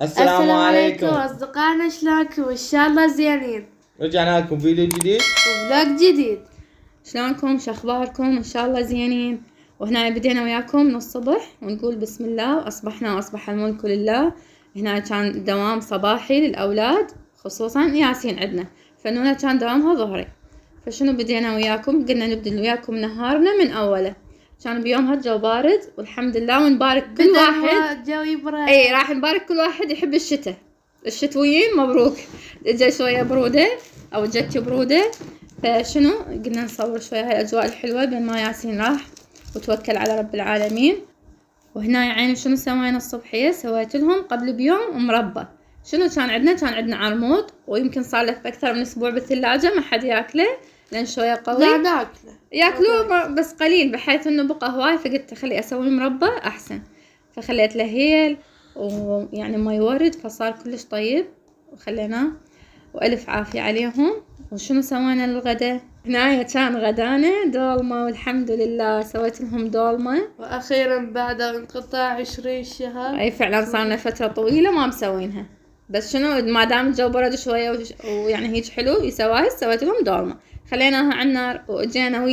السلام عليكم. أصدقائنا، شلونكم؟ إن شاء الله زينين. رجعنا لكم فيديو جديد وفلوج جديد. شلونكم؟ شو اخباركم؟ ان شاء الله زينين. وهنا بدينا وياكم من الصبح ونقول بسم الله واصبحنا واصبح الملك لله. هنا كان دوام صباحي للاولاد، خصوصا ياسين عندنا، فنونة كان دوامها ظهري. فشنو بدينا وياكم؟ قلنا نبدأ وياكم نهارنا من اوله. كان بيومها الجو بارد والحمد لله، ونبارك كل واحد. جو يبرد. اي راح نبارك كل واحد يحب الشتاء. الشتويين مبروك، اجا شوية برودة او جت برودة. فشنو قلنا نصور شوية هاي الأجواء الحلوة بين ما ياسين راح وتوكل على رب العالمين. وهنا يا عيني شنو سوينا الصبحية؟ سويت لهم قبل بيوم مربى. شنو كان عندنا؟ كان عندنا عرموط، ويمكن صار له أكثر من أسبوع بالثلاجة ما حد ياكله لأن شوية قوي. لا ناكله، ياكلوه بس قليل، بحيث إنه بقى هواي، فقلت خلي أسوي مربى أحسن. فخليت له هيل ويعني ما يورد، فصار كلش طيب وخليناه. وألف عافية عليهم. وشنو سوينا للغدا؟ هنايا كان غدانا دولمة، والحمد لله سويت لهم دولمة. وأخيرا بعد انقطاع 20 شهر. أي فعلا صار لنا فترة طويلة ما مسوينها، بس شنو ما دام الجو برد شوية ويعني هيك حلو يسواي، سويت لهم دولمة. خليناها على النار وجينا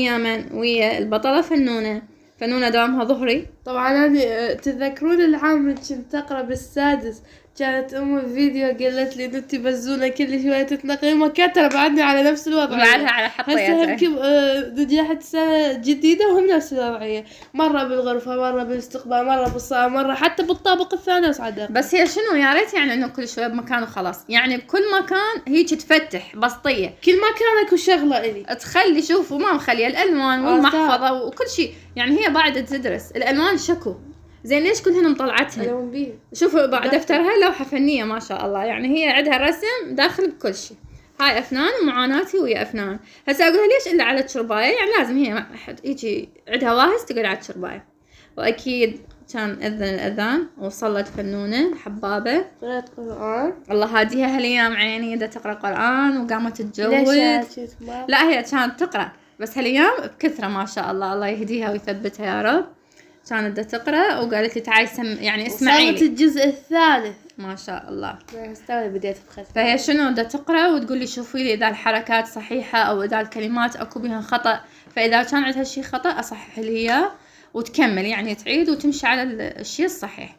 ويا البطلة فنونة دوامها ظهري. طبعا أنا تذكرون العام من كنت أقرأ بالسادس، كانت فيديو قالت لي إن أنتي بزونة كل شوية تتنقلي مكان، ترى بعدني على نفس الوضع. بعدها على حطيتها. هسه هم نجحت سنة جديدة وهم نفس الوضعية، مرة بالغرفة، مرة بالاستقبال، مرة بالصالة، مرة حتى بالطابق الثاني وصعدها. بس هي شنو يا ريت يعني إنه كل شوية بمكان وخلاص، يعني بكل مكان هيك تفتح بسطية، كل مكان اكو شغلة إلي تخلي شوفوا ما مخليه الألوان والمحفظة وكل شيء. يعني هي بعد تدرس الألوان شكو زين، ليش كلهن مطلعتها؟ شوفوا بعد دفترها لوحة فنية ما شاء الله، يعني هي عندها رسم داخل بكل شيء. هاي أفنان ومعاناتي ويا أفنان. هسه أقولها ليش إلا على الشرباية، يعني لازم هي يجي عندها واهس تقعد على الشرباية. وأكيد كان أذن الأذان وصلت فنونة حبابة قرأت قرآن، الله هاديها هالأيام عيني دا تقرأ قرآن وقامت تتجوز. لا هي كانت تقرأ بس هالأيام بكثرة ما شاء الله، الله يهديها ويثبتها يا رب. كانت دا تقرأ وقالت لي تعالي يعني اسمعي لي الجزء الثالث ما شاء الله. استوى بديت بخذ. فهي شنو دا تقرأ وتقول لي شوفي لي إذا الحركات صحيحة أو إذا الكلمات أكو بها خطأ، فإذا كان عندها شيء خطأ أصحح لي إياه وتكمل، يعني تعيد وتمشي على الشيء الصحيح.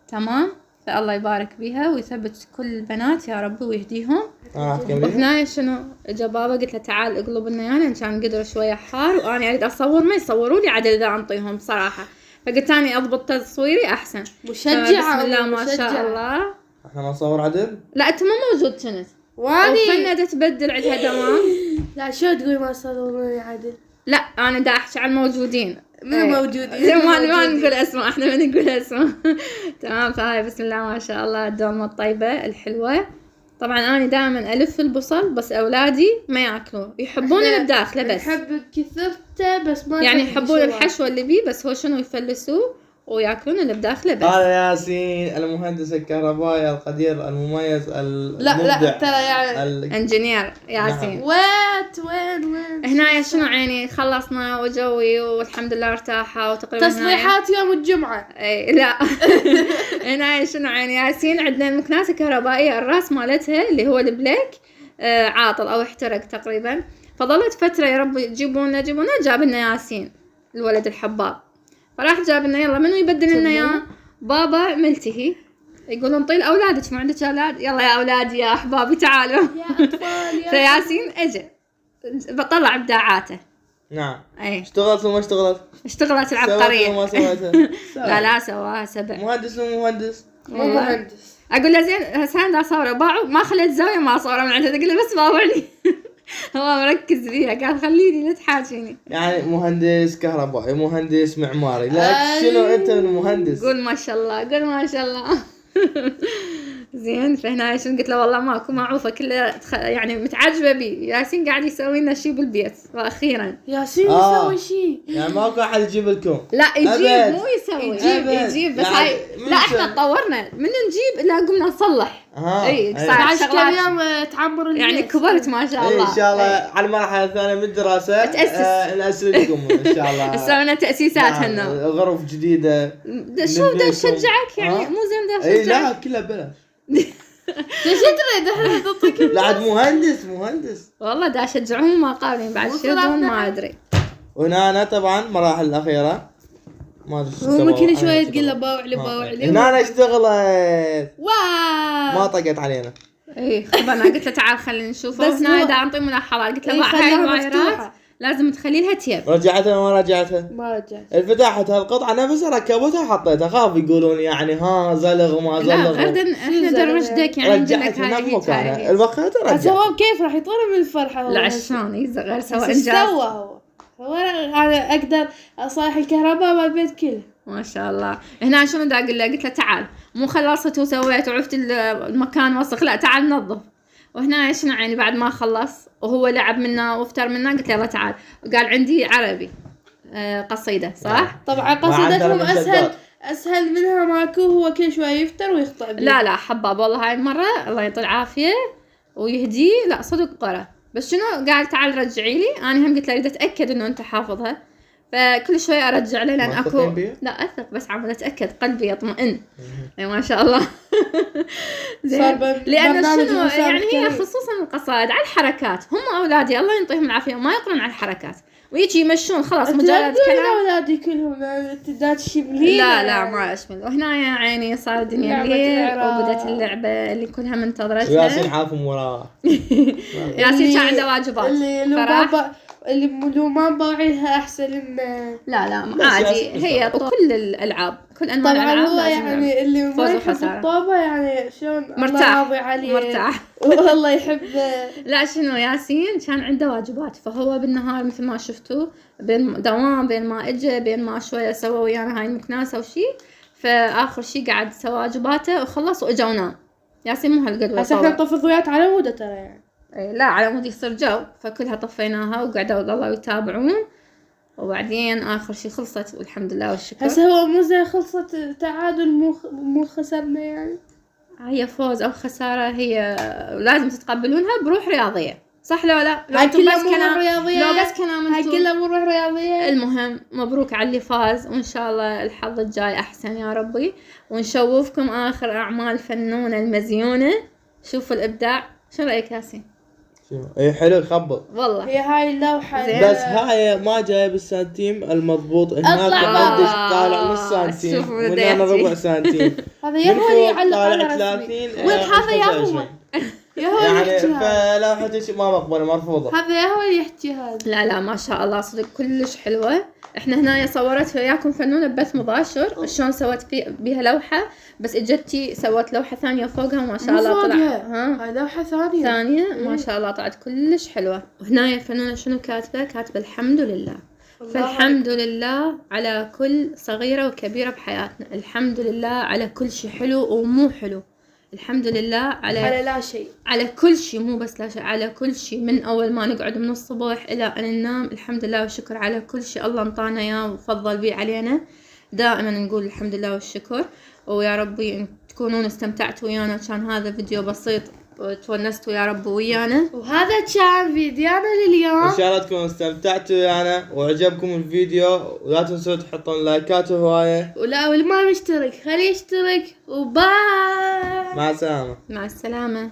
تمام. فالله يبارك بيها ويثبت كل البنات يا رب ويهديهم. وهنا شنو اجا بابا قلت له تعال اقلب لنا يعني، كان قدر شويه حار وانا اريد اصور ما يصوروا لي عدل اذا انطيهم بصراحه، فقلت اني اضبط تصويري احسن. مشجعه بسم الله ما شاء الله. احنا ما نصور عدل؟ لا انت ما موجود كنت واني وفنة تبدل عندها دوام. لا شو تقول ما صوروني عدل؟ لا انا دا احكي عن الموجودين. من موجودين ما نقول اسماء، احنا ما نقول اسماء. تمام. فهاي بسم الله ما شاء الله الدومة الطيبة الحلوة. طبعا انا دائما الف البصل بس اولادي ما ياكلوه، يحبون اللي بداخله بس، يحب كثرته بس ما يعني يحبون الحشوة اللي بيه بس هو شنو يفلسوه وياكلون اللي بداخله بس. هذا ياسين المهندس الكهربائي القدير المميز لا ترى يعني انجينير ياسين. نعم. وين هنا شنو عيني خلصنا وجوي والحمد لله ارتاحة وتقريبا تصليحات يوم الجمعة. اي لا. هنا شنو عيني ياسين عندنا المكنسة الكهربائية الراس مالتها اللي هو البلاك عاطل او احترق تقريبا، فظلت فترة يا رب جيبونا جاب لنا ياسين الولد الحباب، فراح جاب لنا يلا منو يبدل لنا اياه؟ بابا ملتهي يقولون طيل اولادك ما عندك اولاد؟ يلا يا اولادي يا احبابي تعالوا يا اطفال. فياسين اجى بطلع ابداعاته. نعم. اي اشتغلت وما اشتغلت العبقرية. وما سويتها؟ لا سواها 7. مهندس ومهندس مو مهندس. اقول له زين هسه دا صوره باعوا ما خليت زاويه ما صوره من عنده، اقول له بس باوعني. هو مركز فيها قال خليني لا تحاكيني. يعني مهندس كهربائي مهندس معماري، لا شنو انت من مهندس؟ قول ما شاء الله قول ما شاء الله. زين. فهنا ياسين قلت له والله ماكو معروفه كلها يعني متعجبه بي. ياسين قاعد يسوي لنا شيء بالبيت واخيرا ياسين يسوي شيء يعني ماكو احد يجيب لكم. لا يجيب أبد. مو يسوي أبد. يجيب بس يعني هاي من لا احنا سن- تطورنا من نجيب لا قمنا نصلح. اي صار 10 شغلات ايام تعمر البيت. يعني كبرت ما شاء إيه الله. ان شاء الله على المرحله الثانيه من الدراسه تأسس. نأسلكم ان شاء الله. سوينا تأسيسات نعم، هنا. غرف جديده. شو بدي اشجعك يعني مو زين بدي اي اشجعك. لا كلها ببلاش. ليش تريد احنا نعطيك؟ لا عاد مهندس. والله دا اشجعهم ما قابلين بعد مو شو يدون صراحة. ما ادري. وهنا أنا طبعا مراحل الاخيره ما ادري شو هم سووا. كل شويه أنا تقول له اشتغل. باوع لي هنا انا اشتغلت ما واو. طقت علينا. اي خبرنا قلت له تعال خلينا نشوفه. بس بس هنا هو- دا نعطي ملاحظات. قلت له إيه، باع هاي خليها الوايرات مفتوحة. لازم تخلي لها تيب. رجعتها ما رجعتها. ما رجعت. فتحت هالقطعه نفسها ركبتها وحطيتها. خاف يقولون يعني ها زلغ وما لا زلغ. غير احنا زلمة؟ درجتك يعني نقول لك رجعتها هاي نفس مكانها هي. البخيته هسه رجعت. هو كيف راح يطير من الفرحه هو؟ لا عشان يصغر سوى هسه انجاز. سوى هو انا اقدر اصلح الكهرباء مال البيت كله. ما شاء الله. هنا شنو دا اقول له؟ قلت له تعال مو خلصت وسويت وعرفت المكان وسخ لا تعال نظف. وهنا شنو يعني بعد ما خلص وهو لعب منا وافتر منا قلت له يلا تعال. وقال عندي عربي قصيدة صح؟ طبعا قصيدتهم اسهل منها ماكو. هو كل شوي يفتر ويخطأ بيه. لا حباب والله هاي المرة الله يعطيه العافية ويهديه. لا صدق قرأ. بس شنو قال تعال رجعي لي. انا هم قلت له اريد اتاكد انه انت حافظها. فكل شوي ارجع له لان اكو موثقين بيه؟ لا اثق بس عم اتاكد قلبي يطمئن. اي ما شاء الله. صار لان برنامج شنو مسابقة يعني هي كريم. خصوصا القصائد على الحركات. هم اولادي الله يعطيهم العافيه وما يقرون على الحركات ويجي يمشون خلاص انت مجرد لا تقولي كلام. لاولادي كلهم انت دا تشبلين. لا ما اشمل. وهنا يا عيني صار الدنيا لعبة الليل الإعراب. وبدت اللعبه اللي كلها وياسين منتظرتها. حافظ وراه. ياسين كان عنده واجبات اللي لو صراحة. بابا اللي لو ما بوعيها احسن من. لا بس عادي. ياسين هي كل الالعاب كل انواع طبعا الالعاب هو لازم نلعب. يعني اللي فوز ما يحب وخسارة. الطابة يعني شلون الله مرتاح. راضي عليه. مرتاح. والله يحب. لا شنو ياسين كان عنده واجبات فهو بالنهار مثل ما شفتوا بين دوام بين ما اجى بين ما شويه سوى ويانا هاي المكناسه وشي. فاخر شي قعد سوى واجباته وخلص واجا ونام. ياسين مو هالقد هسه احنا نطفي ضويات على موده ترى يعني. لا على مود يصير جو فكلها طفيناها وقعدوا الله يتابعون. وبعدين اخر شي خلصت والحمد لله والشكر. هسه هو مو زي خلصت تعادل مو خسرنا يعني. هي فوز او خساره هي لازم تتقبلونها بروح رياضيه صح لو لا؟ لو هاي انتم كلها بس مو كلام رياضية. لو بس كلام هاي انتم. كلها مو روح رياضية. المهم مبروك على اللي فاز وان شاء الله الحظ الجاي احسن يا ربي. ونشوفكم اخر اعمال فنونه المزيونه. شوفوا الابداع. شو رايك ياسين؟ اي حلو يخبط. والله هي هاي اللوحة. زين. بس هاي ما جايه بالسنتيم المضبوط. هناك أطلع عندك بقى. طالع نص سنتيم شوفوا من بدي هنا أحكي. ربع سنتيم. هذا يا هو اللي يعلق على طالع رسمي. 30 وين هذا يا هو 25. يا هو يعني اللي يحكي هذا. فلوحتك ما مقبوله مرفوضه. هذا يا هو اللي يحكي هذا. لا ما شاء الله صدق كلش حلوه. احنا هنا صورت وياكم فنونه ببث مباشر شلون سوت بيها لوحه بس اجتي سوت لوحه ثانيه فوقها وما شاء الله طلع هاي لوحة ثانية. ما شاء الله طلعت كلش حلوه. وهنا يا فنونه شنو كاتبه الحمد لله. فالحمد لله على كل صغيره وكبيره بحياتنا. الحمد لله على كل شيء حلو ومو حلو. الحمد لله على لا شيء. على كل شيء مو بس لا شيء على كل شيء من أول ما نقعد من الصبح إلى أن ننام. الحمد لله والشكر على كل شيء الله انطانا إياه وفضل بيه علينا. دائما نقول الحمد لله والشكر. ويا ربي تكونون استمتعتوا ويانا. كان هذا فيديو بسيط وتونستوا يا رب ويانا. وهذا كان فيديونا لليوم. ان شاء الله تكونوا استمتعتوا ويانا وعجبكم الفيديو. ولا تنسوا تحطون لايكات وهوايه. ولا واللي ما مشترك خليه يشترك. وباي. مع السلامه. مع السلامة.